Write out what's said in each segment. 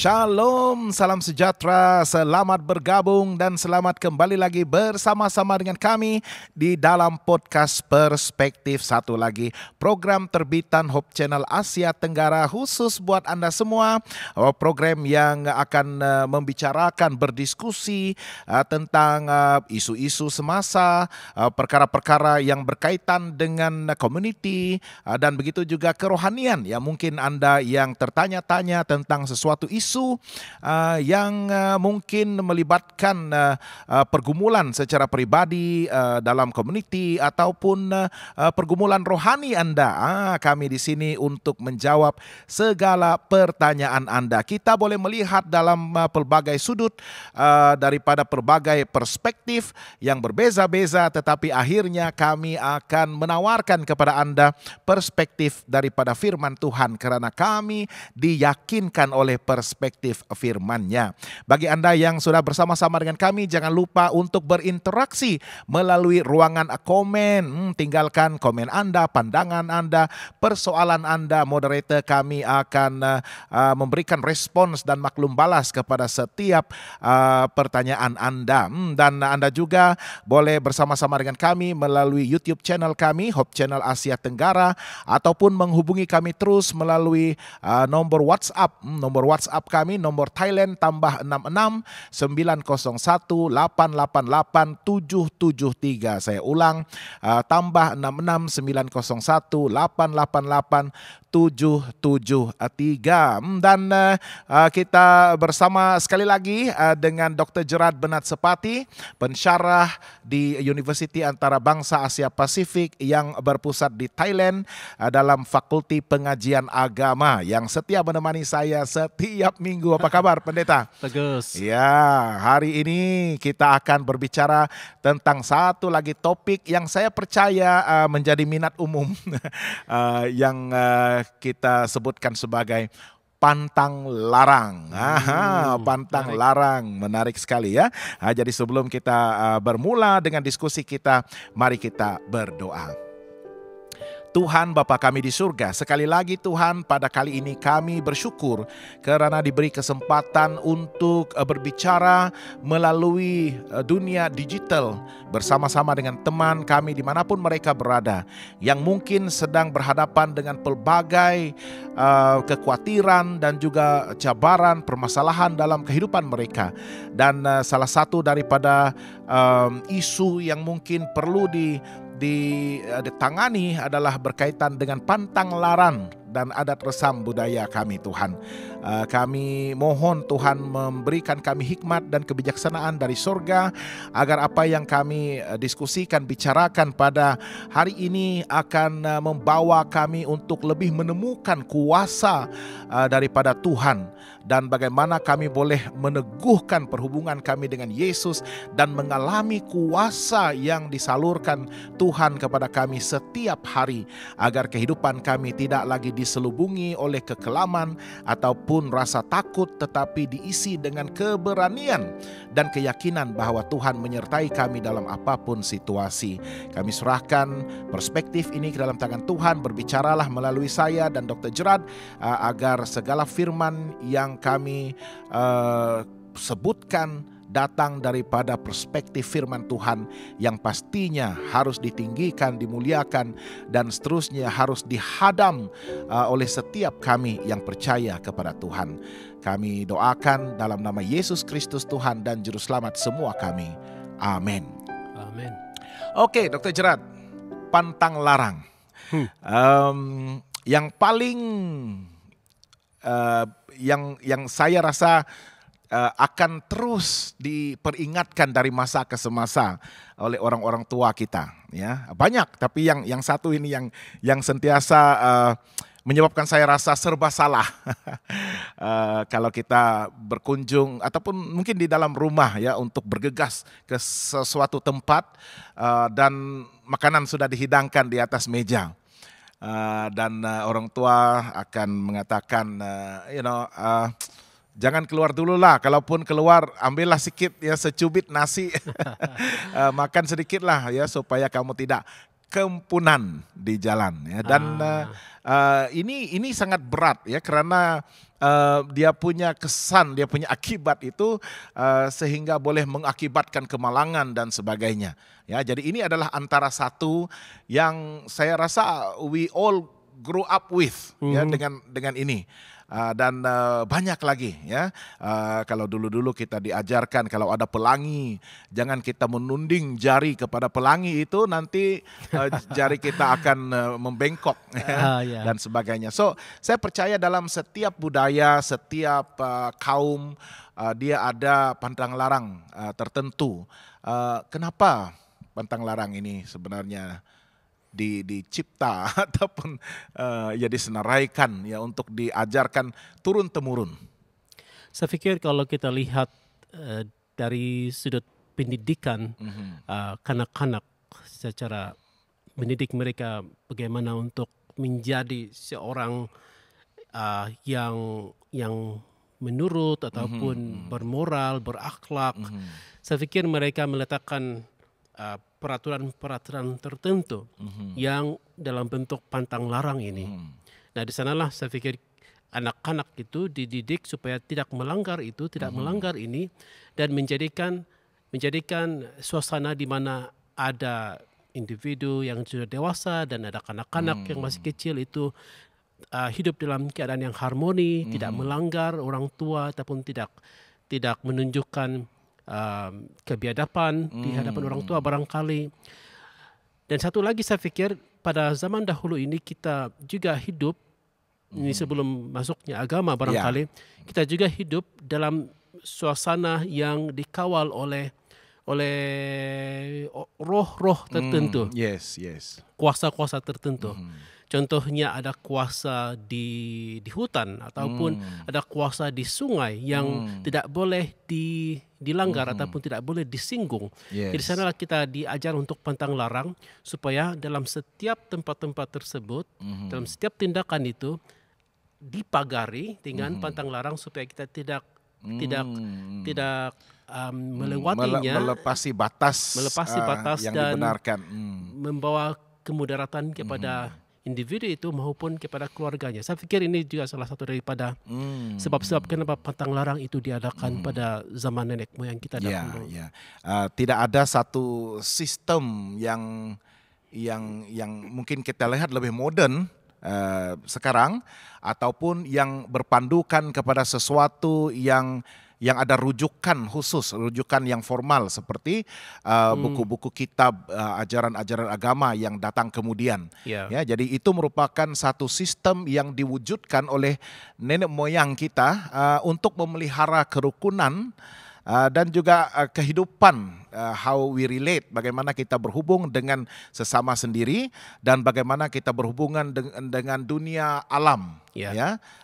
Shalom, salam sejahtera, selamat bergabung dan selamat kembali lagi bersama-sama dengan kami di dalam podcast Perspektif Satu Lagi, program terbitan Hope Channel Asia Tenggara khusus buat Anda semua. Program yang akan membicarakan, berdiskusi tentang isu-isu semasa, perkara-perkara yang berkaitan dengan community dan begitu juga kerohanian. Ya, mungkin Anda yang tertanya-tanya tentang sesuatu isu yang mungkin melibatkan pergumulan secara pribadi dalam komuniti ataupun pergumulan rohani Anda. Kami di sini untuk menjawab segala pertanyaan Anda. Kita boleh melihat dalam pelbagai sudut daripada pelbagai perspektif yang berbeza-beza, tetapi akhirnya kami akan menawarkan kepada Anda perspektif daripada firman Tuhan karena kami diyakinkan oleh perspektif firman-Nya. Bagi Anda yang sudah bersama-sama dengan kami, jangan lupa untuk berinteraksi melalui ruangan komen. Tinggalkan komen Anda, pandangan Anda, persoalan Anda. Moderator kami akan memberikan respons dan maklum balas kepada setiap pertanyaan Anda. Dan Anda juga boleh bersama-sama dengan kami melalui YouTube channel kami, Hope Channel Asia Tenggara, ataupun menghubungi kami terus melalui nomor WhatsApp. Nomor WhatsApp kami, nomor Thailand tambah 66 901 888 773. Saya ulang, tambah 66 901 888 773. Dan kita bersama sekali lagi dengan Dr. Gerard Benat Sepati, pensyarah di Universiti Antarabangsa Asia Pasifik yang berpusat di Thailand dalam Fakulti Pengajian Agama yang setia menemani saya setiap minggu. Apa kabar, Pendeta? Bagus. Ya, hari ini kita akan berbicara tentang satu lagi topik yang saya percaya menjadi minat umum yang kita sebutkan sebagai pantang larang. Pantang larang, menarik sekali ya. Jadi sebelum kita bermula dengan diskusi kita, mari kita berdoa. Tuhan Bapa kami di surga, sekali lagi Tuhan, pada kali ini kami bersyukur kerana diberi kesempatan untuk berbicara melalui dunia digital bersama-sama dengan teman kami dimanapun mereka berada, yang mungkin sedang berhadapan dengan pelbagai kekhawatiran dan juga cabaran, permasalahan dalam kehidupan mereka. Dan salah satu daripada isu yang mungkin perlu ditangani adalah berkaitan dengan pantang larang dan adat resam budaya kami, Tuhan. Kami mohon Tuhan memberikan kami hikmat dan kebijaksanaan dari sorga, agar apa yang kami diskusikan, bicarakan pada hari ini akan membawa kami untuk lebih menemukan kuasa daripada Tuhan, dan bagaimana kami boleh meneguhkan perhubungan kami dengan Yesus dan mengalami kuasa yang disalurkan Tuhan kepada kami setiap hari, agar kehidupan kami tidak lagi diselubungi oleh kekelaman ataupun rasa takut, tetapi diisi dengan keberanian dan keyakinan bahwa Tuhan menyertai kami dalam apapun situasi. Kami serahkan perspektif ini ke dalam tangan Tuhan. Berbicaralah melalui saya dan Dr. Gerard agar segala firman yang kami sebutkan datang daripada perspektif firman Tuhan yang pastinya harus ditinggikan, dimuliakan, dan seterusnya harus dihadam oleh setiap kami yang percaya kepada Tuhan. Kami doakan dalam nama Yesus Kristus Tuhan dan Juru Selamat semua kami. Amin. Amin. Oke, Dr. Gerard, pantang larang. Yang paling yang saya rasa akan terus diperingatkan dari masa ke semasa oleh orang-orang tua kita, ya. Banyak, tapi yang satu ini yang sentiasa menyebabkan saya rasa serba salah. Kalau kita berkunjung ataupun mungkin di dalam rumah ya, untuk bergegas ke sesuatu tempat dan makanan sudah dihidangkan di atas meja. Dan orang tua akan mengatakan, jangan keluar dulu lah, kalaupun keluar ambillah sedikit ya, secubit nasi, makan sedikit lah ya, supaya kamu tidak kempunan di jalan ya. Dan ini sangat berat ya, karena dia punya kesan, dia punya akibat itu sehingga boleh mengakibatkan kemalangan dan sebagainya ya. Jadi ini adalah antara satu yang saya rasa we all grow up with ya, dengan ini. Dan banyak lagi ya. Kalau dulu-dulu kita diajarkan kalau ada pelangi, jangan kita menunding jari kepada pelangi itu, nanti jari kita akan membengkok ya, dan sebagainya. So saya percaya dalam setiap budaya, setiap kaum dia ada pantang larang tertentu. Kenapa pantang larang ini sebenarnya dicipta ataupun ya disenaraikan ya untuk diajarkan turun temurun? Saya pikir kalau kita lihat dari sudut pendidikan kanak-kanak, secara mendidik mereka bagaimana untuk menjadi seorang yang menurut ataupun bermoral, berakhlak. Saya pikir mereka meletakkan peraturan-peraturan tertentu yang dalam bentuk pantang larang ini. Nah, di sanalah saya pikir anak-anak itu dididik supaya tidak melanggar itu, tidak melanggar ini, dan menjadikan suasana di mana ada individu yang sudah dewasa dan ada kanak-kanak yang masih kecil itu hidup dalam keadaan yang harmoni, tidak melanggar orang tua ataupun tidak menunjukkan kebiadaban di hadapan orang tua barangkali. Dan satu lagi saya pikir pada zaman dahulu ini kita juga hidup, ini sebelum masuknya agama barangkali, kita juga hidup dalam suasana yang dikawal oleh roh-roh tertentu. Kuasa-kuasa tertentu. Contohnya ada kuasa di hutan ataupun ada kuasa di sungai yang tidak boleh dilanggar ataupun tidak boleh disinggung. Jadi sanalah kita diajar untuk pantang larang supaya dalam setiap tempat-tempat tersebut, dalam setiap tindakan itu dipagari dengan pantang larang supaya kita tidak melewatinya, melepasi batas yang dan dibenarkan, membawa kemudaratan kepada individu itu maupun kepada keluarganya. Saya pikir ini juga salah satu daripada sebab-sebab kenapa pantang larang itu diadakan pada zaman nenek moyang kita dahulu. Tidak ada satu sistem yang mungkin kita lihat lebih modern sekarang, ataupun yang berpandukan kepada sesuatu yang ada rujukan khusus, rujukan yang formal seperti buku-buku kitab ajaran-ajaran agama yang datang kemudian. Ya, jadi itu merupakan satu sistem yang diwujudkan oleh nenek moyang kita untuk memelihara kerukunan dan juga kehidupan, how we relate, bagaimana kita berhubung dengan sesama sendiri dan bagaimana kita berhubungan dengan dunia alam.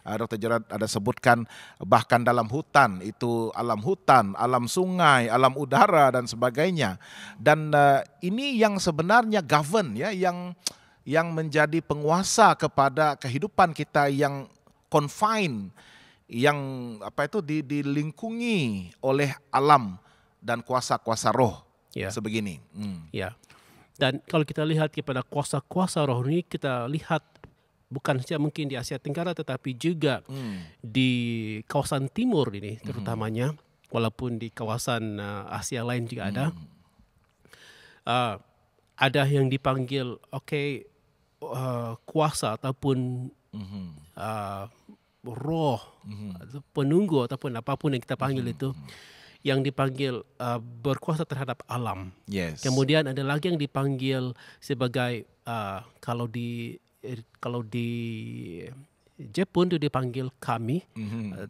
Dr. Gerard ada sebutkan bahkan dalam hutan itu, alam hutan, alam sungai, alam udara dan sebagainya. Dan ini yang sebenarnya govern ya, yang menjadi penguasa kepada kehidupan kita yang confine, yang dilingkungi oleh alam dan kuasa-kuasa roh sebegini. Dan kalau kita lihat kepada kuasa-kuasa roh ini, kita lihat bukan saja mungkin di Asia Tenggara tetapi juga di kawasan timur ini terutamanya, walaupun di kawasan Asia lain juga ada. Ada yang dipanggil kuasa ataupun roh, penunggu ataupun apapun yang kita panggil itu, yang dipanggil berkuasa terhadap alam. Kemudian ada lagi yang dipanggil sebagai kalau di Jepun itu dipanggil kami,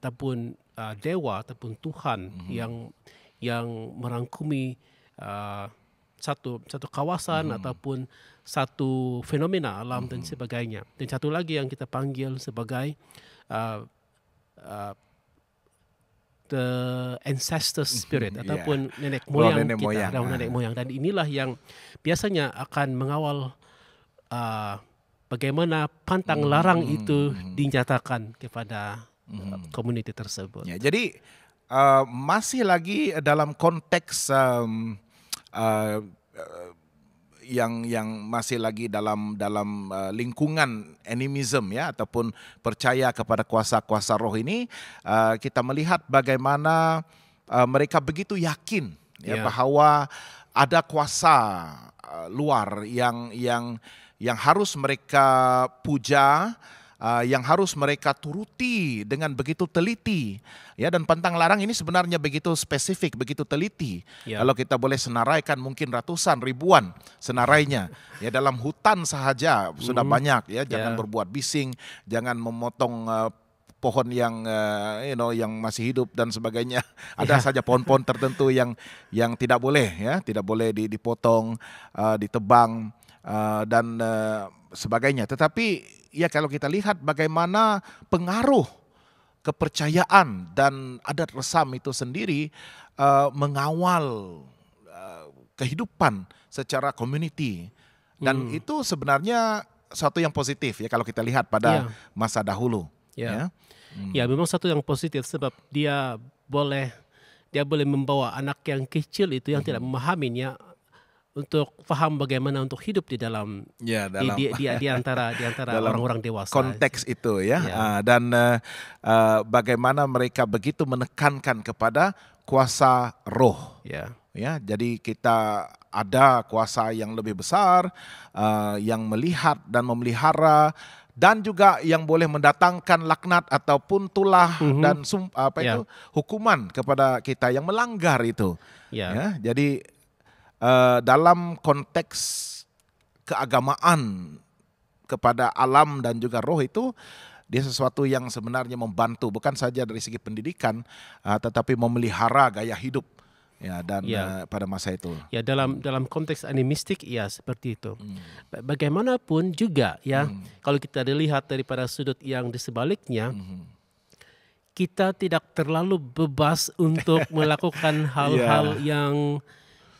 ataupun dewa ataupun Tuhan yang merangkumi satu kawasan ataupun satu fenomena alam dan sebagainya. Dan satu lagi yang kita panggil sebagai the ancestor spirit ataupun nenek moyang kita, nenek moyang. Dan inilah yang biasanya akan mengawal bagaimana pantang larang itu dinyatakan kepada community tersebut. Jadi masih lagi dalam konteks yang masih lagi dalam lingkungan animism ya, ataupun percaya kepada kuasa-kuasa roh ini, kita melihat bagaimana mereka begitu yakin ya bahwa ada kuasa luar yang harus mereka puja, yang harus mereka turuti dengan begitu teliti ya. Dan pantang larang ini sebenarnya begitu spesifik, begitu teliti. Kalau kita boleh senaraikan mungkin ratusan, ribuan senarainya ya. Dalam hutan sahaja sudah banyak ya. Jangan berbuat bising, jangan memotong pohon yang yang masih hidup dan sebagainya. Ada saja pohon-pohon tertentu yang tidak boleh ya, tidak boleh dipotong, ditebang dan sebagainya. Tetapi ya kalau kita lihat bagaimana pengaruh kepercayaan dan adat resam itu sendiri mengawal kehidupan secara community, dan itu sebenarnya suatu yang positif ya kalau kita lihat pada masa dahulu. Ya, memang satu yang positif sebab dia boleh membawa anak yang kecil itu yang tidak memahaminya untuk paham bagaimana untuk hidup di dalam di antara orang-orang dewasa. Konteks itu ya. Dan bagaimana mereka begitu menekankan kepada kuasa roh. Ya, jadi kita ada kuasa yang lebih besar, yang melihat dan memelihara, dan juga yang boleh mendatangkan laknat ataupun tulah dan hukuman kepada kita yang melanggar itu. Ya, jadi dalam konteks keagamaan kepada alam dan juga roh itu, dia sesuatu yang sebenarnya membantu bukan saja dari segi pendidikan, tetapi memelihara gaya hidup ya, dan pada masa itu. Ya, dalam konteks animistik ya seperti itu. Bagaimanapun juga ya, kalau kita dilihat daripada sudut yang di sebaliknya, kita tidak terlalu bebas untuk melakukan hal-hal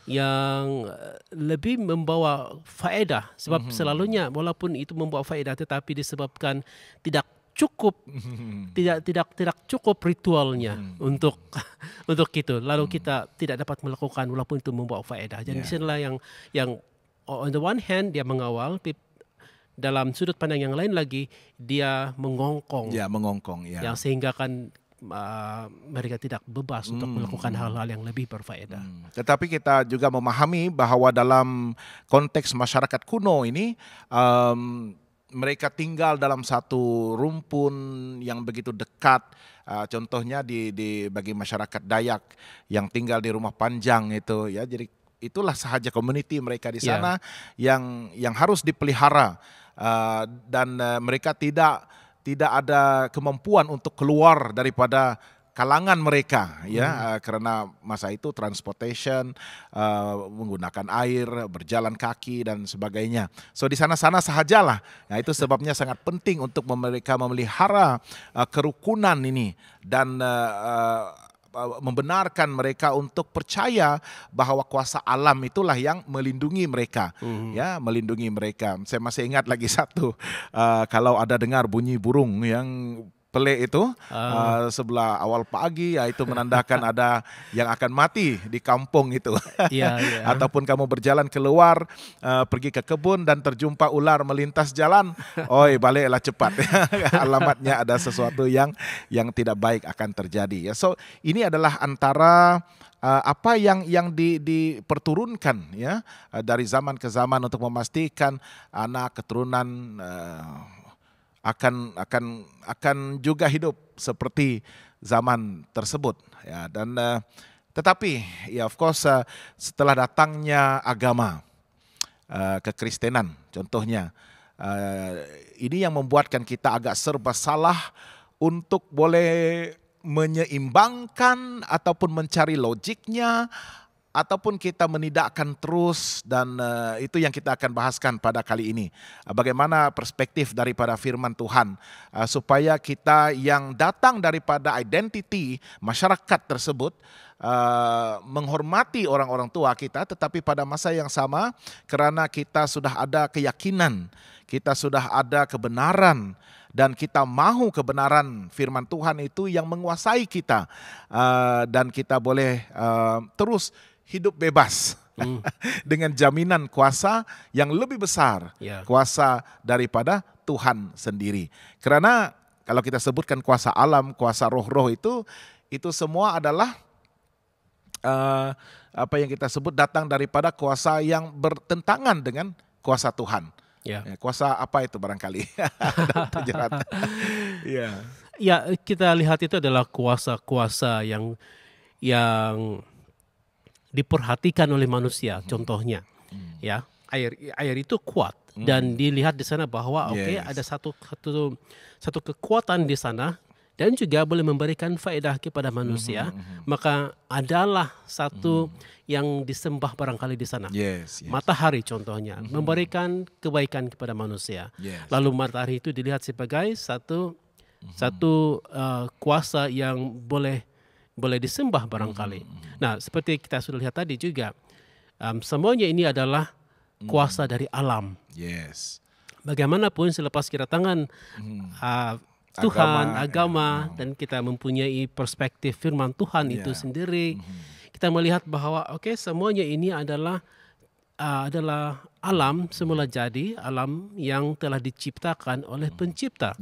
yang lebih membawa faedah, sebab selalunya walaupun itu membawa faedah tetapi disebabkan tidak cukup ritualnya untuk itu, lalu kita tidak dapat melakukan walaupun itu membawa faedah. Jadi disinilah yang on the one hand dia mengawal, dalam sudut pandang yang lain lagi dia mengongkong yang sehingga kan mereka tidak bebas untuk melakukan hal-hal yang lebih berfaedah. Tetapi kita juga memahami bahwa dalam konteks masyarakat kuno ini, mereka tinggal dalam satu rumpun yang begitu dekat. Contohnya bagi masyarakat Dayak yang tinggal di rumah panjang itu ya, jadi itulah sahaja community mereka di sana yang harus dipelihara, dan mereka tidak ada kemampuan untuk keluar daripada kalangan mereka ya, karena masa itu transportation, menggunakan air, berjalan kaki dan sebagainya. So di sana-sana sahajalah. Nah, itu sebabnya sangat penting untuk mereka memelihara kerukunan ini dan membenarkan mereka untuk percaya bahwa kuasa alam itulah yang melindungi mereka, ya, melindungi mereka. Saya masih ingat lagi satu, kalau ada dengar bunyi burung yang pelik itu sebelah awal pagi, ya itu menandakan ada yang akan mati di kampung itu. Ataupun kamu berjalan keluar, pergi ke kebun dan terjumpa ular melintas jalan, baliklah cepat. Alamatnya ada sesuatu yang tidak baik akan terjadi. Ya, so ini adalah antara apa yang diperturunkan ya dari zaman ke zaman untuk memastikan anak keturunan akan juga hidup seperti zaman tersebut ya. Dan tetapi ya of course setelah datangnya agama kekristenan contohnya, ini yang membuatkan kita agak serba salah untuk boleh menyeimbangkan ataupun mencari logiknya, ataupun kita menidakkan terus, dan itu yang kita akan bahaskan pada kali ini. Bagaimana perspektif daripada firman Tuhan, supaya kita yang datang daripada identiti masyarakat tersebut, menghormati orang-orang tua kita, tetapi pada masa yang sama kerana kita sudah ada keyakinan, kita sudah ada kebenaran, dan kita mahu kebenaran firman Tuhan itu yang menguasai kita, dan kita boleh terus hidup bebas dengan jaminan kuasa yang lebih besar, kuasa daripada Tuhan sendiri. Karena kalau kita sebutkan kuasa alam, kuasa roh-roh itu semua adalah apa yang kita sebut datang daripada kuasa yang bertentangan dengan kuasa Tuhan. Kuasa apa itu barangkali? Ya, kita lihat itu adalah kuasa-kuasa yang diperhatikan oleh manusia. Contohnya, ya, air itu kuat dan dilihat di sana bahwa ada satu kekuatan di sana dan juga boleh memberikan faedah kepada manusia. Maka adalah satu yang disembah barangkali di sana. Matahari contohnya memberikan kebaikan kepada manusia. Lalu matahari itu dilihat sebagai satu kuasa yang boleh disembah barangkali. Nah, seperti kita sudah lihat tadi juga, semuanya ini adalah kuasa dari alam. Bagaimanapun selepas kedatangan Tuhan, agama, dan kita mempunyai perspektif firman Tuhan itu sendiri, kita melihat bahwa semuanya ini adalah alam semula jadi, alam yang telah diciptakan oleh pencipta.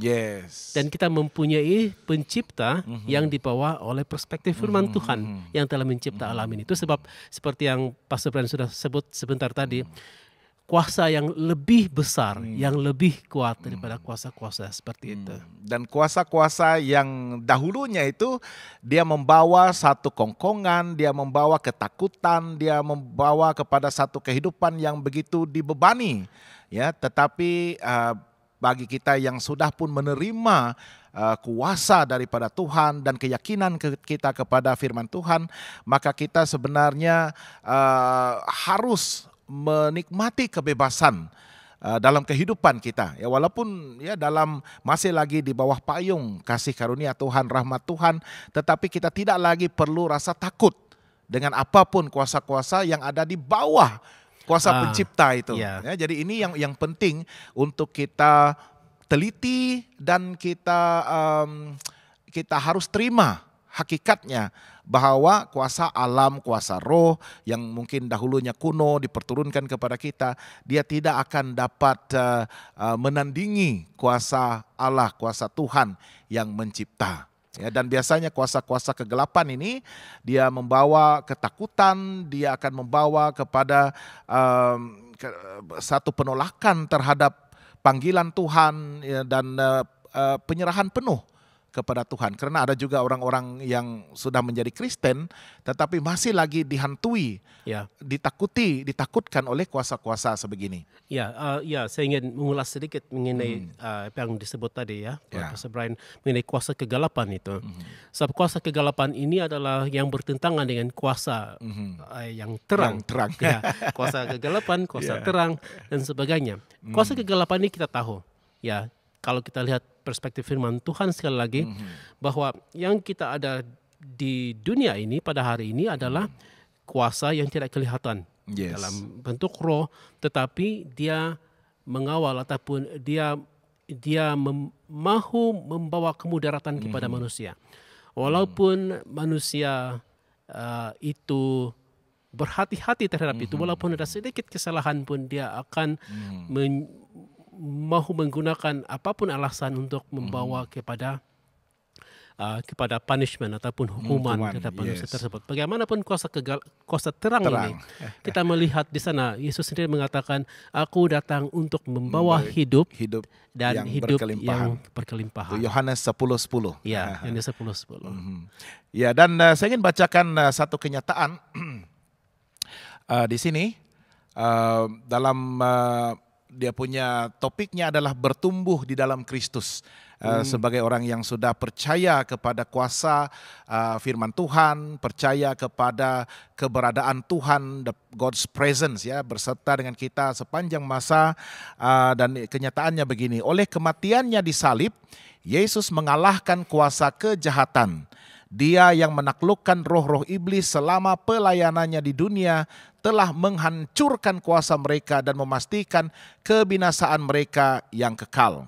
Dan kita mempunyai pencipta yang dibawa oleh perspektif firman Tuhan yang telah mencipta alam ini. Itu sebab seperti yang Pastor Brian sudah sebut sebentar tadi, kuasa yang lebih besar, yang lebih kuat daripada kuasa-kuasa seperti itu. Dan kuasa-kuasa yang dahulunya itu dia membawa satu kongkongan, dia membawa ketakutan, dia membawa kepada satu kehidupan yang begitu dibebani. Ya, tetapi bagi kita yang sudah pun menerima kuasa daripada Tuhan dan keyakinan kita kepada firman Tuhan, maka kita sebenarnya harus menikmati kebebasan dalam kehidupan kita, ya, walaupun ya dalam masih lagi di bawah payung kasih karunia Tuhan, rahmat Tuhan, tetapi kita tidak lagi perlu rasa takut dengan apapun kuasa-kuasa yang ada di bawah kuasa pencipta itu. Ya, jadi ini yang penting untuk kita teliti dan kita harus terima hakikatnya bahwa kuasa alam, kuasa roh yang mungkin dahulunya kuno diperturunkan kepada kita, dia tidak akan dapat menandingi kuasa Allah, kuasa Tuhan yang mencipta. Ya, dan biasanya kuasa-kuasa kegelapan ini dia membawa ketakutan, dia akan membawa kepada satu penolakan terhadap panggilan Tuhan, ya, dan penyerahan penuh kepada Tuhan. Karena ada juga orang-orang yang sudah menjadi Kristen tetapi masih lagi dihantui, ditakutkan oleh kuasa-kuasa sebegini. Saya ingin mengulas sedikit mengenai apa yang disebut tadi ya, Pastor Brian, mengenai kuasa kegelapan itu. Sebab kuasa kegelapan ini adalah yang bertentangan dengan kuasa yang terang. Ya, kuasa kegelapan, kuasa terang dan sebagainya. Kuasa kegelapan ini kita tahu, ya, kalau kita lihat perspektif firman Tuhan sekali lagi, bahwa yang kita ada di dunia ini pada hari ini adalah kuasa yang tidak kelihatan dalam bentuk roh, tetapi dia mengawal ataupun dia mahu membawa kemudaratan kepada manusia. Walaupun manusia itu berhati-hati terhadap itu, walaupun ada sedikit kesalahan pun dia akan mahu menggunakan apapun alasan untuk membawa kepada punishment ataupun hukuman terhadap manusia tersebut. Bagaimanapun kuasa terang ini, kita melihat di sana Yesus sendiri mengatakan, "Aku datang untuk membawa hidup dan hidup yang berkelimpahan." Yohanes 10:10. Ya, Yohanes 10:10. Ya, dan saya ingin bacakan satu kenyataan di sini dalam dia punya topiknya adalah bertumbuh di dalam Kristus. Sebagai orang yang sudah percaya kepada kuasa firman Tuhan, percaya kepada keberadaan Tuhan, God's presence, ya, berserta dengan kita sepanjang masa, dan kenyataannya begini, oleh kematiannya di salib, Yesus mengalahkan kuasa kejahatan. Dia yang menaklukkan roh-roh iblis selama pelayanannya di dunia telah menghancurkan kuasa mereka dan memastikan kebinasaan mereka yang kekal.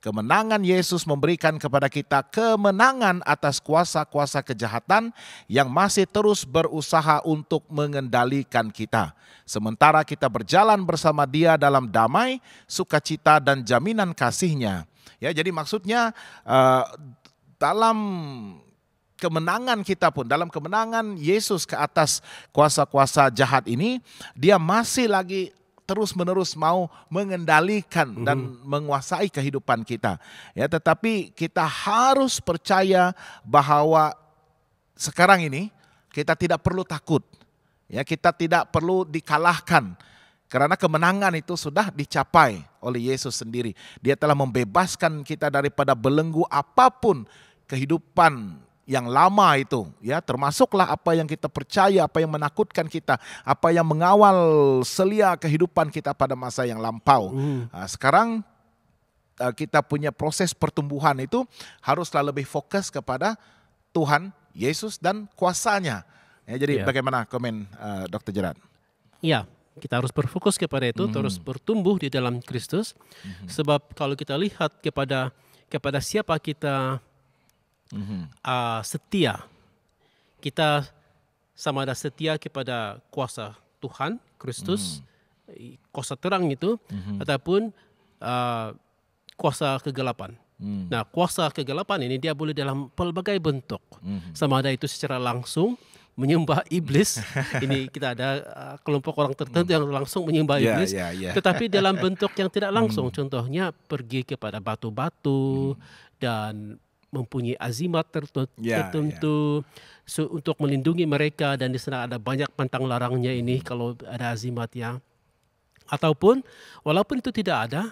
Kemenangan Yesus memberikan kepada kita kemenangan atas kuasa-kuasa kejahatan yang masih terus berusaha untuk mengendalikan kita. Sementara kita berjalan bersama Dia dalam damai, sukacita, dan jaminan kasih-Nya. Ya, jadi maksudnya dalam kemenangan kita pun, dalam kemenangan Yesus ke atas kuasa-kuasa jahat ini, Dia masih lagi terus-menerus mau mengendalikan dan menguasai kehidupan kita. Ya, tetapi kita harus percaya bahwa sekarang ini kita tidak perlu takut. Ya, kita tidak perlu dikalahkan. Karena kemenangan itu sudah dicapai oleh Yesus sendiri. Dia telah membebaskan kita daripada belenggu apapun kehidupan yang lama itu, ya, termasuklah apa yang kita percaya, apa yang menakutkan kita, apa yang mengawal selia kehidupan kita pada masa yang lampau. Nah, sekarang kita punya proses pertumbuhan itu haruslah lebih fokus kepada Tuhan Yesus dan kuasanya. Ya, jadi bagaimana komen Dr. Gerard? Ya, kita harus berfokus kepada itu, terus bertumbuh di dalam Kristus. Sebab kalau kita lihat kepada siapa kita setia, kita sama ada setia kepada kuasa Tuhan Kristus, kuasa terang itu, ataupun kuasa kegelapan. Nah, kuasa kegelapan ini dia boleh dalam pelbagai bentuk, sama ada itu secara langsung menyembah iblis. Ini kita ada kelompok orang tertentu yang langsung menyembah iblis, tetapi dalam bentuk yang tidak langsung, contohnya pergi kepada batu-batu dan mempunyai azimat tertentu untuk melindungi mereka, dan di sana ada banyak pantang larangnya ini kalau ada azimatnya. Ataupun walaupun itu tidak ada,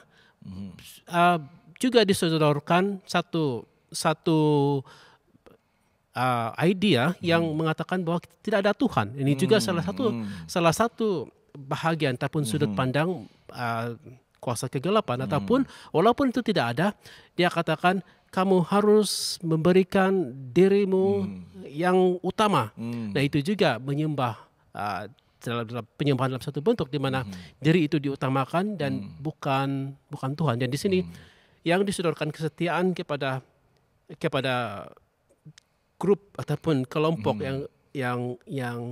juga disodorkan satu idea yang mengatakan bahwa tidak ada Tuhan. Ini juga salah satu bahagian ataupun sudut pandang kuasa kegelapan. Ataupun walaupun itu tidak ada, dia katakan kamu harus memberikan dirimu yang utama. Nah, itu juga menyembah dalam penyembahan dalam satu bentuk di mana diri itu diutamakan dan bukan Tuhan. Dan di sini yang disodorkan kesetiaan kepada grup ataupun kelompok yang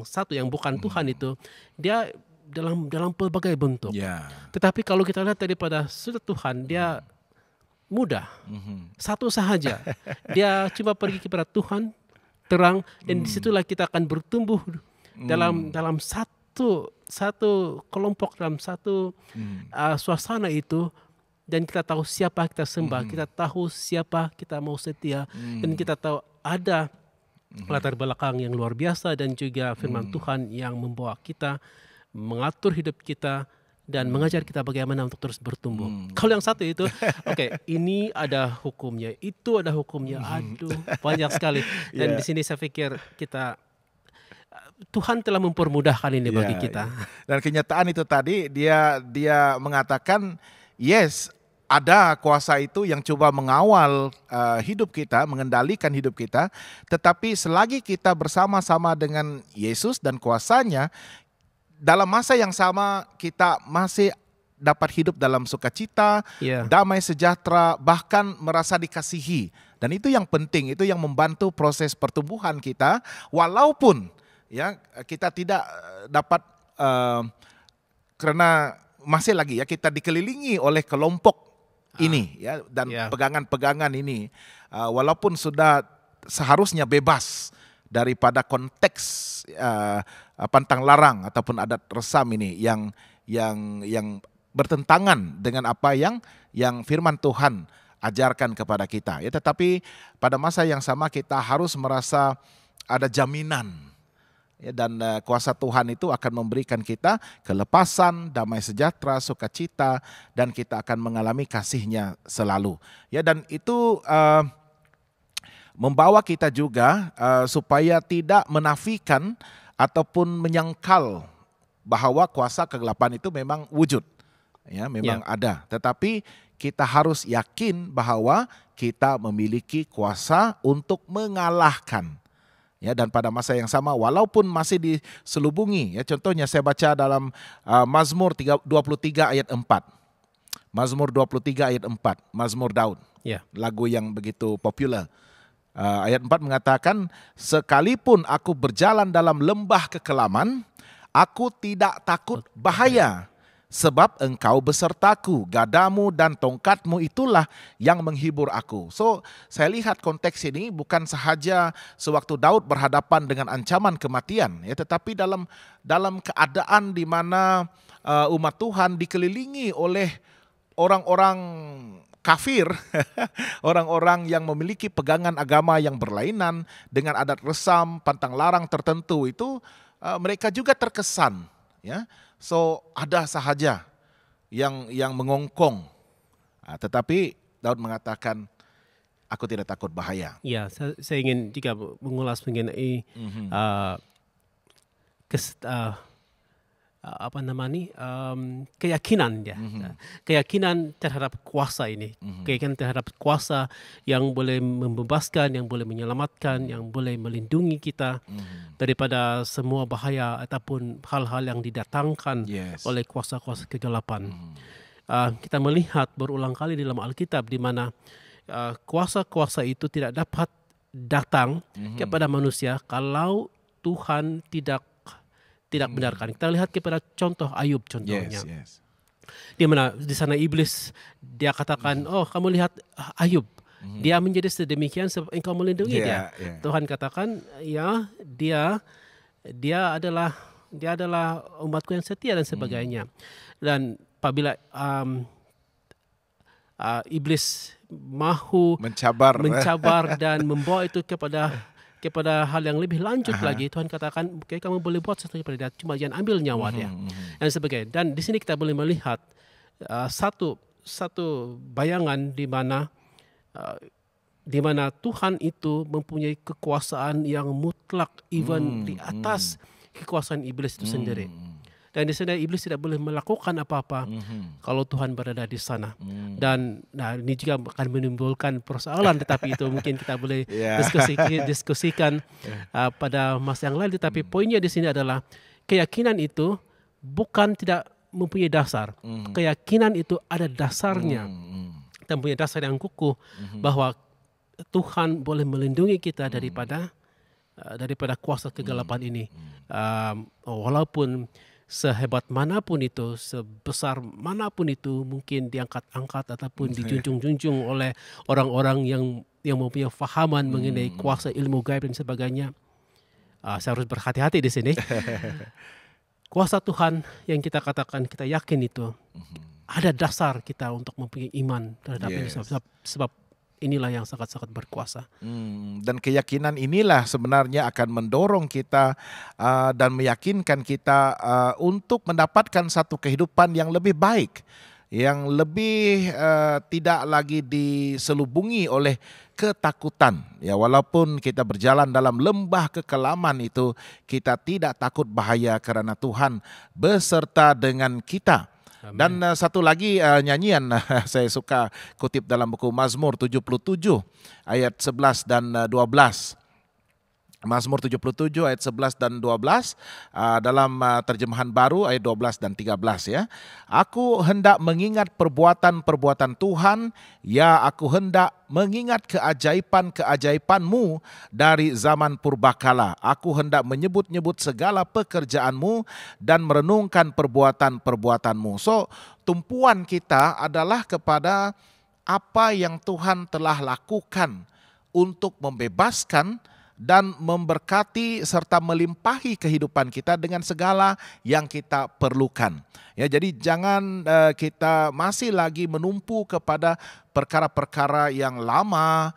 satu yang bukan Tuhan itu, dia dalam pelbagai bentuk. Tetapi kalau kita lihat daripada sudut Tuhan, dia mudah, satu sahaja. Dia cuma pergi kepada Tuhan, terang, dan disitulah kita akan bertumbuh dalam satu kelompok, dalam satu suasana itu, dan kita tahu siapa kita sembah, kita tahu siapa kita mau setia, dan kita tahu ada latar belakang yang luar biasa dan juga firman Tuhan yang membawa kita, mengatur hidup kita, dan mengajar kita bagaimana untuk terus bertumbuh. Kalau yang satu itu, ini ada hukumnya, itu ada hukumnya, aduh banyak sekali. Dan di sini saya pikir Tuhan telah mempermudahkan ini bagi kita. Dan kenyataan itu tadi dia mengatakan, yes, ada kuasa itu yang coba mengawal hidup kita, mengendalikan hidup kita. Tetapi selagi kita bersama-sama dengan Yesus dan kuasanya, dalam masa yang sama kita masih dapat hidup dalam sukacita, damai sejahtera, bahkan merasa dikasihi. Dan itu yang penting, itu yang membantu proses pertumbuhan kita. Walaupun kita tidak dapat, karena masih lagi kita dikelilingi oleh kelompok ini dan pegangan-pegangan ini, walaupun sudah seharusnya bebas daripada konteks pantang larang ataupun adat resam ini yang bertentangan dengan apa yang firman Tuhan ajarkan kepada kita. Tetapi pada masa yang sama kita harus merasa ada jaminan, dan kuasa Tuhan itu akan memberikan kita kelepasan, damai sejahtera, sukacita, dan kita akan mengalami kasih-Nya selalu. Dan itu membawa kita juga supaya tidak menafikan ataupun menyangkal bahwa kuasa kegelapan itu memang wujud, memang ada. Tetapi kita harus yakin bahwa kita memiliki kuasa untuk mengalahkan. Dan pada masa yang sama, walaupun masih diselubungi, contohnya saya baca dalam Mazmur 23 ayat 4. Mazmur 23 ayat 4, Mazmur Daud. Ya. Lagu yang begitu populer. Ayat 4 mengatakan, sekalipun aku berjalan dalam lembah kekelaman, aku tidak takut bahaya. Sebab engkau besertaku, gadamu dan tongkatmu itulah yang menghibur aku. So, saya lihat konteks ini bukan sahaja sewaktu Daud berhadapan dengan ancaman kematian, ya, tetapi dalam keadaan di mana umat Tuhan dikelilingi oleh orang-orang kafir, orang-orang yang memiliki pegangan agama yang berlainan dengan adat resam, pantang larang tertentu itu, mereka juga terkesan, ya. So ada sahaja yang mengongkong, tetapi Daud mengatakan, aku tidak takut bahaya. Ya, saya ingin juga mengulas mengenai keyakinan dia, keyakinan terhadap kuasa ini, keyakinan terhadap kuasa yang boleh membebaskan, yang boleh menyelamatkan, yang boleh melindungi kita daripada semua bahaya ataupun hal-hal yang didatangkan oleh kuasa-kuasa kegelapan. Kita melihat berulang kali dalam Alkitab di mana kuasa-kuasa itu tidak dapat datang kepada manusia kalau Tuhan tidak benarkan. Kita lihat kepada contoh Ayub contohnya. Di mana di sana iblis dia katakan, oh kamu lihat Ayub, dia menjadi sedemikian sebab engkau melindungi dia. Tuhan katakan, ya dia adalah umatku yang setia dan sebagainya. Dan apabila iblis mahu mencabar dan membawa itu kepada hal yang lebih lanjut lagi, Tuhan katakan, okay, kamu boleh buat sesuatu pada dia, cuma jangan ambil nyawa dia dan sebagainya. Dan di sini kita boleh melihat satu bayangan di mana Tuhan itu mempunyai kekuasaan yang mutlak, even di atas kekuasaan iblis itu sendiri. Dan di sana iblis tidak boleh melakukan apa-apa kalau Tuhan berada di sana. Dan ini juga akan menimbulkan persoalan, tetapi itu mungkin kita boleh diskusikan pada masa yang lain. Tetapi poinnya di sini adalah keyakinan itu bukan tidak mempunyai dasar. Keyakinan itu ada dasarnya dan punya dasar yang kukuh bahwa Tuhan boleh melindungi kita daripada kuasa kegelapan ini. Walaupun sehebat manapun itu, sebesar manapun itu mungkin diangkat-angkat ataupun dijunjung-junjung oleh orang-orang yang mempunyai fahaman mengenai kuasa ilmu gaib dan sebagainya. Saya harus berhati-hati di sini. Kuasa Tuhan yang kita katakan, kita yakin itu ada dasar kita untuk mempunyai iman terhadap ini, sebab inilah yang sangat-sangat berkuasa. Dan keyakinan inilah sebenarnya akan mendorong kita dan meyakinkan kita untuk mendapatkan satu kehidupan yang lebih baik, yang lebih tidak lagi diselubungi oleh ketakutan. Ya, walaupun kita berjalan dalam lembah kekelaman itu, kita tidak takut bahaya karena Tuhan beserta dengan kita. Dan satu lagi nyanyian saya suka kutip dalam buku Mazmur 77 ayat 11 dan 12. Mazmur 77 ayat 11 dan 12 dalam terjemahan baru ayat 12 dan 13 ya. Aku hendak mengingat perbuatan-perbuatan Tuhan, ya aku hendak mengingat keajaiban-keajaiban-Mu dari zaman purbakala. Aku hendak menyebut-nyebut segala pekerjaan-Mu dan merenungkan perbuatan-perbuatan-Mu. So, tumpuan kita adalah kepada apa yang Tuhan telah lakukan untuk membebaskan dan memberkati serta melimpahi kehidupan kita dengan segala yang kita perlukan. Ya, jadi jangan kita masih lagi menumpu kepada perkara-perkara yang lama,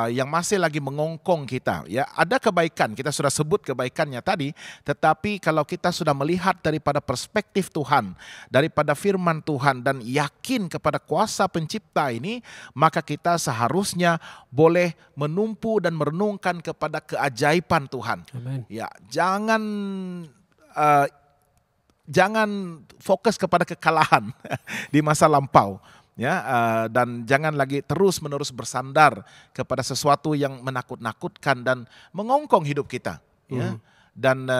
yang masih lagi mengongkong kita. Ya, ada kebaikan, kita sudah sebut kebaikannya tadi, tetapi kalau kita sudah melihat daripada perspektif Tuhan, daripada firman Tuhan dan yakin kepada kuasa pencipta ini, maka kita seharusnya boleh menumpu dan merenungkan kepada keajaiban Tuhan. Amen. Ya, jangan fokus kepada kekalahan di masa lampau, ya, dan jangan lagi terus-menerus bersandar kepada sesuatu yang menakut-nakutkan dan mengongkong hidup kita, ya. dan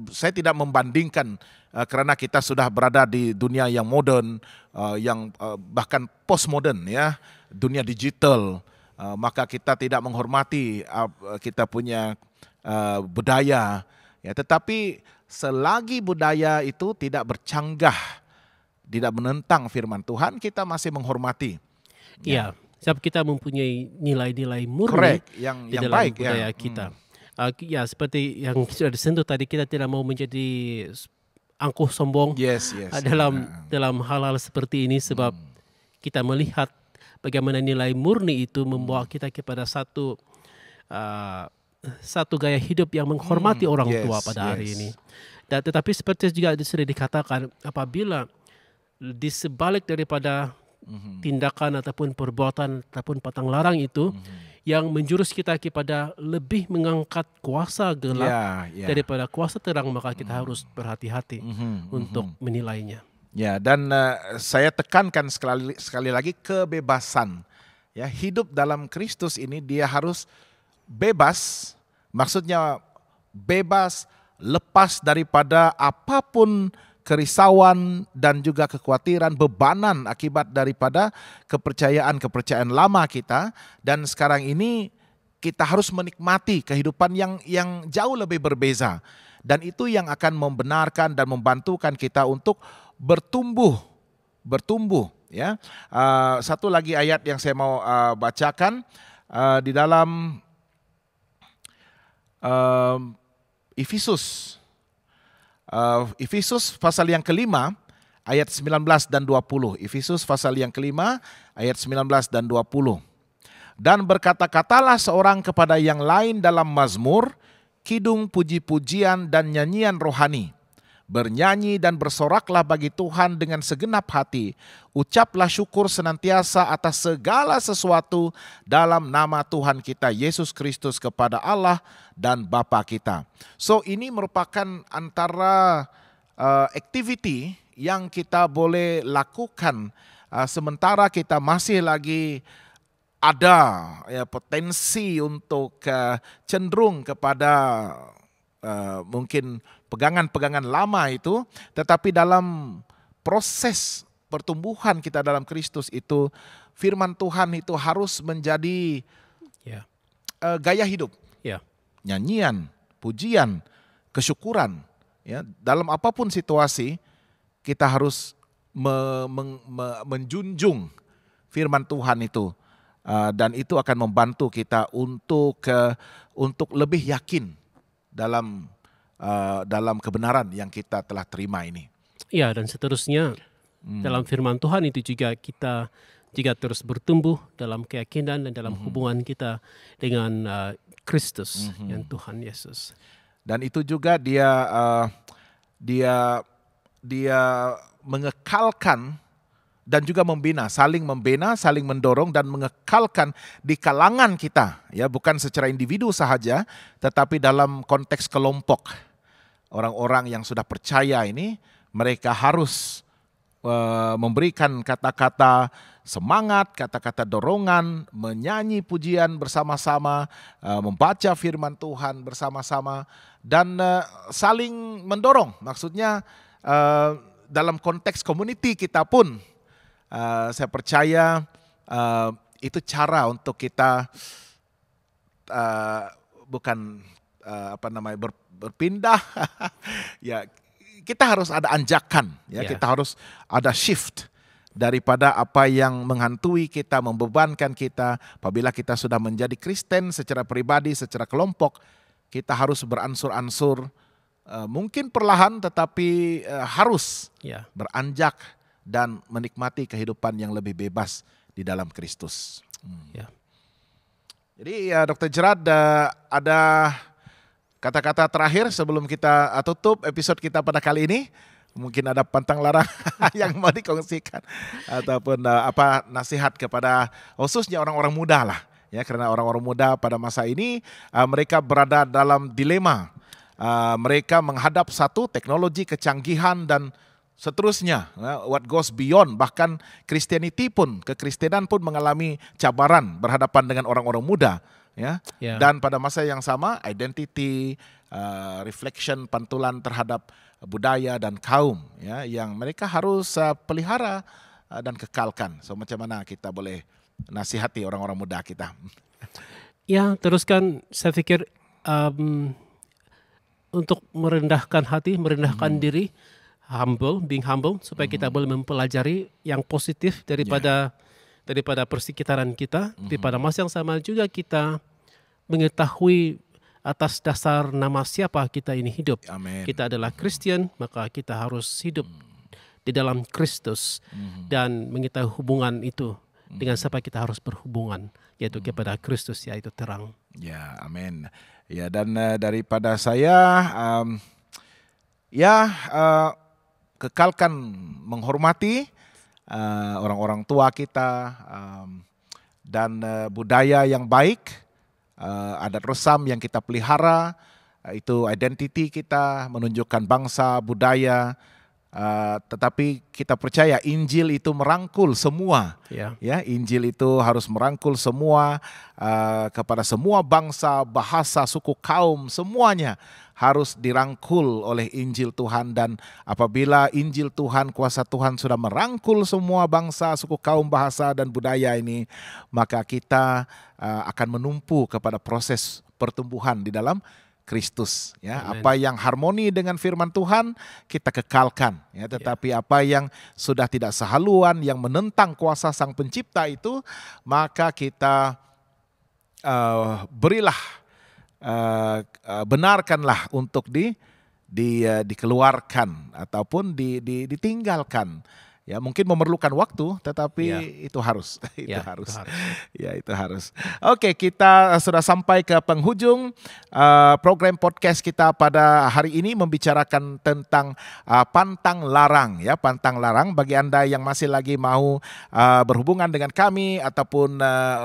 saya tidak membandingkan karena kita sudah berada di dunia yang modern, yang bahkan postmodern ya, dunia digital, maka kita tidak menghormati kita punya budaya ya, tetapi selagi budaya itu tidak bercanggah, tidak menentang firman Tuhan, kita masih menghormati. Ya, sebab kita mempunyai nilai-nilai murni Correct, di yang dalam baik budaya kita. Ya, seperti yang sudah disentuh tadi, kita tidak mau menjadi angkuh sombong dalam hal-hal seperti ini, sebab kita melihat bagaimana nilai murni itu membawa kita kepada satu gaya hidup yang menghormati orang tua pada hari ini. Dan tetapi seperti juga sudah dikatakan, apabila di sebalik daripada tindakan ataupun perbuatan ataupun patang larang itu yang menjurus kita kepada lebih mengangkat kuasa gelap daripada kuasa terang, maka kita harus berhati-hati untuk menilainya. Ya, dan saya tekankan sekali lagi kebebasan. Ya, hidup dalam Kristus ini dia harus bebas, maksudnya bebas, lepas daripada apapun kerisauan dan juga kekhawatiran, bebanan akibat daripada kepercayaan lama kita. Dan sekarang ini kita harus menikmati kehidupan yang jauh lebih berbeza. Dan itu yang akan membenarkan dan membantukan kita untuk bertumbuh ya. Satu lagi ayat yang saya mau bacakan di dalam Efesus pasal yang kelima ayat 19 dan 20. Efesus pasal yang kelima ayat 19 dan 20. Dan berkata-katalah seorang kepada yang lain dalam mazmur, kidung, puji-pujian dan nyanyian rohani. Bernyanyi dan bersoraklah bagi Tuhan dengan segenap hati. Ucaplah syukur senantiasa atas segala sesuatu dalam nama Tuhan kita Yesus Kristus kepada Allah dan Bapa kita. So ini merupakan antara activity yang kita boleh lakukan sementara kita masih lagi ada potensi untuk cenderung kepada mungkin pegangan-pegangan lama itu, tetapi dalam proses pertumbuhan kita dalam Kristus itu, firman Tuhan itu harus menjadi gaya hidup, nyanyian, pujian, kesyukuran. Ya, dalam apapun situasi kita harus menjunjung firman Tuhan itu, dan itu akan membantu kita untuk lebih yakin dalam kebenaran yang kita telah terima ini. Ya, dan seterusnya dalam firman Tuhan itu juga kita juga terus bertumbuh dalam keyakinan dan dalam hubungan kita dengan Kristus yang Tuhan Yesus. Dan itu juga dia mengekalkan dan juga saling membina, saling mendorong dan mengekalkan di kalangan kita, ya, bukan secara individu sahaja, tetapi dalam konteks kelompok. Orang-orang yang sudah percaya ini, mereka harus memberikan kata-kata semangat, kata-kata dorongan, menyanyi pujian bersama-sama, membaca firman Tuhan bersama-sama, dan saling mendorong. Maksudnya dalam konteks community kita pun, saya percaya itu cara untuk kita berpindah. Ya, kita harus ada anjakan, ya, kita harus ada shift daripada apa yang menghantui kita, membebankan kita. Apabila kita sudah menjadi Kristen secara pribadi, secara kelompok, kita harus beransur-ansur, mungkin perlahan tetapi harus beranjak dan menikmati kehidupan yang lebih bebas di dalam Kristus. Jadi Dr. Gerard, ada kata-kata terakhir sebelum kita tutup episode kita pada kali ini. Mungkin ada pantang larang yang mau dikongsikan ataupun nasihat kepada khususnya orang-orang muda lah, ya, karena orang-orang muda pada masa ini mereka berada dalam dilema. Mereka menghadap satu teknologi, kecanggihan dan seterusnya, what goes beyond, bahkan kekristenan pun mengalami cabaran berhadapan dengan orang-orang muda, ya. Dan pada masa yang sama identity, reflection, pantulan terhadap budaya dan kaum ya yang mereka harus pelihara dan kekalkan. So macam mana kita boleh nasihati orang-orang muda kita? Ya, teruskan saya pikir untuk merendahkan hati, merendahkan diri, being humble, supaya kita boleh mempelajari yang positif daripada persekitaran kita. Tapi pada masa yang sama juga kita mengetahui atas dasar nama siapa kita ini hidup. Amen. Kita adalah Kristen, maka kita harus hidup di dalam Kristus dan mengetahui hubungan itu dengan siapa kita harus berhubungan, yaitu kepada Kristus, yaitu terang. Ya, amin. Ya, dan daripada saya, kekalkan menghormati orang-orang tua kita dan budaya yang baik, adat resam yang kita pelihara, itu identiti kita, menunjukkan bangsa, budaya. Tetapi kita percaya Injil itu merangkul semua. Ya, Injil itu harus merangkul semua, kepada semua bangsa, bahasa, suku, kaum, semuanya harus dirangkul oleh Injil Tuhan. Dan apabila Injil Tuhan, kuasa Tuhan sudah merangkul semua bangsa, suku, kaum, bahasa, dan budaya ini, maka kita akan menumpu kepada proses pertumbuhan di dalam Kristus, ya. Amen. Apa yang harmoni dengan firman Tuhan kita kekalkan, ya. Tetapi apa yang sudah tidak sehaluan, yang menentang kuasa Sang Pencipta itu, maka kita berilah, benarkanlah untuk dikeluarkan ataupun ditinggalkan. Ya, mungkin memerlukan waktu, tetapi itu harus. Itu harus. Oke, kita sudah sampai ke penghujung program podcast kita pada hari ini, membicarakan tentang pantang larang. Ya, pantang larang. Bagi Anda yang masih lagi mau berhubungan dengan kami ataupun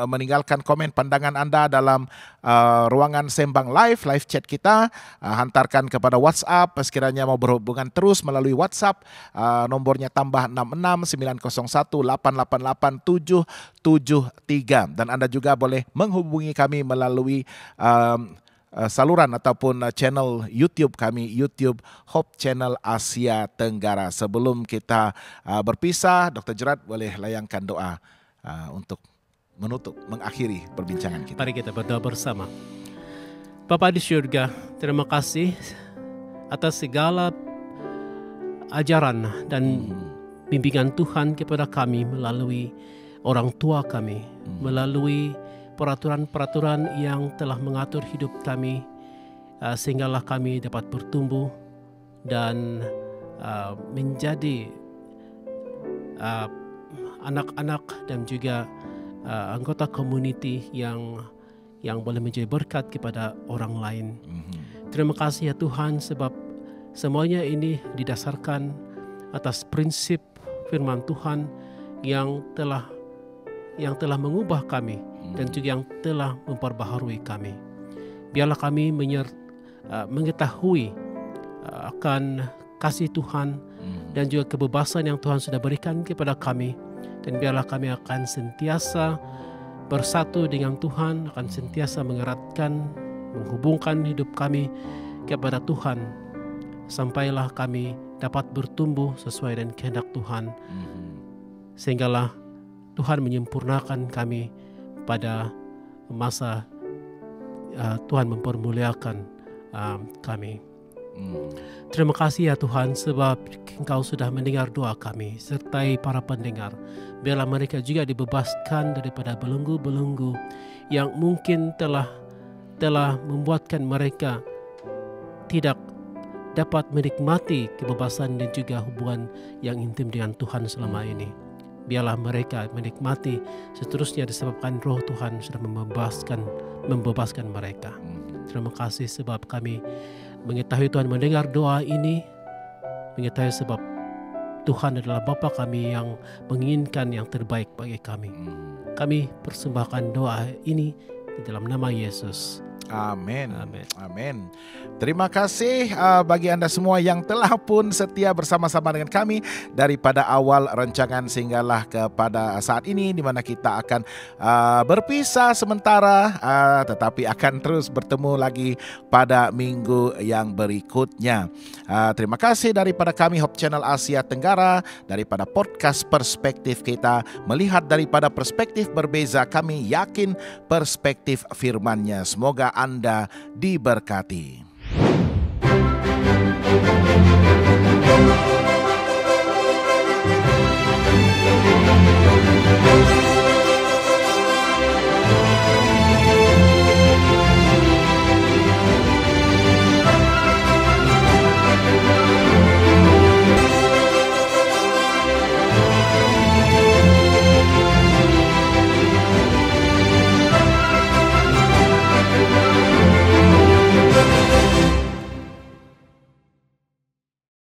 meninggalkan komen pandangan Anda dalam ruangan Sembang live chat kita, hantarkan kepada WhatsApp. Sekiranya mau berhubungan terus melalui WhatsApp, nombornya tambah 66 901 888 773, dan Anda juga boleh menghubungi kami melalui saluran ataupun channel YouTube kami, YouTube Hope Channel Asia Tenggara. Sebelum kita berpisah, Dr. Gerard boleh layangkan doa untuk menutup, mengakhiri perbincangan kita. Mari kita berdoa bersama. Bapa di surga, terima kasih atas segala ajaran dan bimbingan Tuhan kepada kami melalui orang tua kami, melalui peraturan-peraturan yang telah mengatur hidup kami, sehinggalah kami dapat bertumbuh dan menjadi anak-anak dan juga anggota community yang boleh menjadi berkat kepada orang lain. Terima kasih ya Tuhan, sebab semuanya ini didasarkan atas prinsip firman Tuhan yang telah mengubah kami dan juga yang telah memperbaharui kami. Biarlah kami mengetahui akan kasih Tuhan dan juga kebebasan yang Tuhan sudah berikan kepada kami, dan biarlah kami akan sentiasa bersatu dengan Tuhan, akan sentiasa mengeratkan, menghubungkan hidup kami kepada Tuhan, sampailah kami dapat bertumbuh sesuai dengan kehendak Tuhan, sehinggalah Tuhan menyempurnakan kami pada masa Tuhan mempermuliakan kami. Terima kasih ya Tuhan, sebab Engkau sudah mendengar doa kami sertai para pendengar. Biarlah mereka juga dibebaskan daripada belenggu-belenggu yang mungkin telah membuatkan mereka tidak dapat menikmati kebebasan dan juga hubungan yang intim dengan Tuhan selama ini. Biarlah mereka menikmati, seterusnya disebabkan Roh Tuhan sudah membebaskan mereka. Terima kasih sebab kami mengetahui Tuhan mendengar doa ini, mengetahui sebab Tuhan adalah Bapa kami yang menginginkan yang terbaik bagi kami. Kami persembahkan doa ini di dalam nama Yesus. Amin. Amin. Terima kasih bagi Anda semua yang telah pun setia bersama-sama dengan kami daripada awal rancangan sehinggalah kepada saat ini, di mana kita akan berpisah sementara, tetapi akan terus bertemu lagi pada minggu yang berikutnya. Terima kasih daripada kami Hope Channel Asia Tenggara, daripada podcast perspektif kita, melihat daripada perspektif berbeza, kami yakin perspektif firman-Nya. Semoga Anda diberkati.